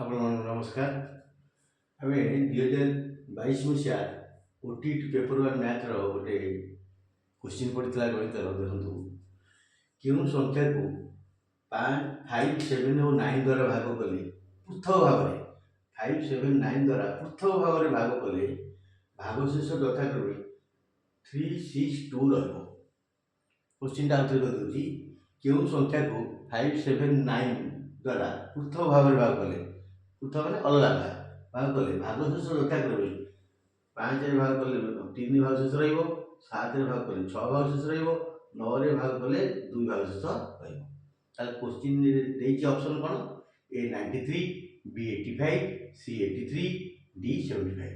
ଆପଣମାନଙ୍କୁ ନମସ୍କାର। ଆମେ 2022 ମସିହା OTT ପେପର ୱାନ୍ ମ୍ୟାଥର ଗୋଟେ କ୍ୱେଶ୍ଚିନ୍ ପଡ଼ିଥିଲା ଗଣିତର। ଦେଖନ୍ତୁ, କେଉଁ ସଂଖ୍ୟାକୁ 5, 7 ଓ 9 ଦ୍ୱାରା ଭାଗ କଲେ ପୃଥକ ଭାବରେ 5, 7, 9 ଦ୍ୱାରା ପୃଥକ ଭାବରେ ଭାଗ କଲେ ଭାଗଶେଷ ଯଥାକ୍ରମେ 3, 6, 2 ରହିବ। କ୍ୱେଶ୍ଚିନ୍ଟା ଆଉଥରେ କରିଦେଉଛି, କେଉଁ ସଂଖ୍ୟାକୁ 5, 7, 9 ଦ୍ୱାରା ପୃଥକ ଭାବରେ ଭାଗ କଲେ, ପୃଥକ ମାନେ ଅଲଗା ଭାଗ କଲେ ଭାଗଶେଷ ଯଥାକ୍ରମେ 5ରେ ଭାଗ କଲେ 3 ଭାଗଶେଷ ରହିବ, 7ରେ ଭାଗ କଲେ 6 ଭାଗଶେଷ ରହିବ, 9ରେ ଭାଗ କଲେ 2 ଭାଗଶେଷ ରହିବ। ତାହେଲେ କ୍ୱେଶ୍ଚିନ୍ ଦେଇଛି ଅପସନ୍ କ'ଣ? A 93, B 85, C 83, D 75।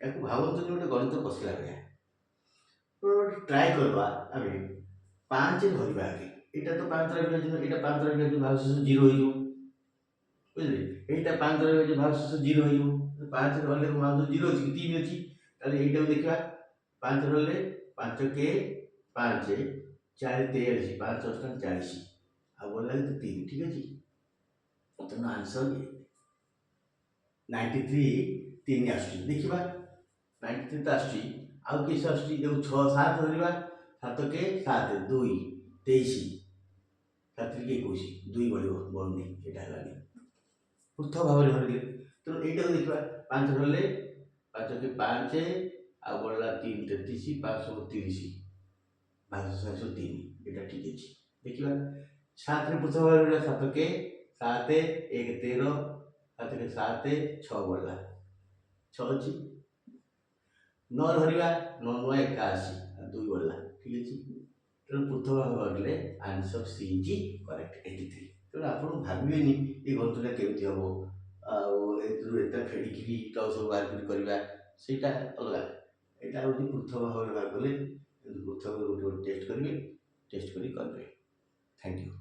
याको भावନ୍ତୁ ଗୋଟେ ଗଣିତ କଷିଲା ଭଳିଆ ट्राए करवा। आम 5 धरवा आगे, यहाँ तो 5 रही, यहाँ 5 रही भागशेष 0 हो बुझे, यहाँ 5 रही भागशेष 0 हो 5 रही भागशेष 0 अच्छी 3 अच्छी। यहाँ देखा 5 रही 5 के 5 4 43 5 8 40 आ बोला तो 3 ठीक अच्छे। तेना आंसर 93 3 आस देखा 93 तो आस आउ किस आस 6 7 धरवा 7 के 7 2 23 7 के 21 2 बढ़नी यहाँ पृथक भाव में धरले। तेणु यहाँ देखा 5 धरले 5 के 5 आ बढ़ला 3 33 5 30 भागशेष 3 यहाँ ठीक अच्छे। देखा 7 पृथक भाव 7 के 7 1 13 7 के 7 6 बढ़ला 6 अच्छी। 9 धरवा 9 9 81 2 बढ़ला ठीक अच्छे। तेणु पृथक भाव धरले आंसर सी इज करेक्ट 83। तेणु आप भावे ये गणितटा केमी हम आते फेड़िकी सब बाहर करवा ସେଇଟା ଅଲଗା। ଏଇଟା ହେଉଛି ପୃଥକ ଭାବରେ ବାହାର କଲେ, ପୃଥକ ଗୋଟେ टेस्ट करेंगे, टेस्ट करेंगे। Thank you.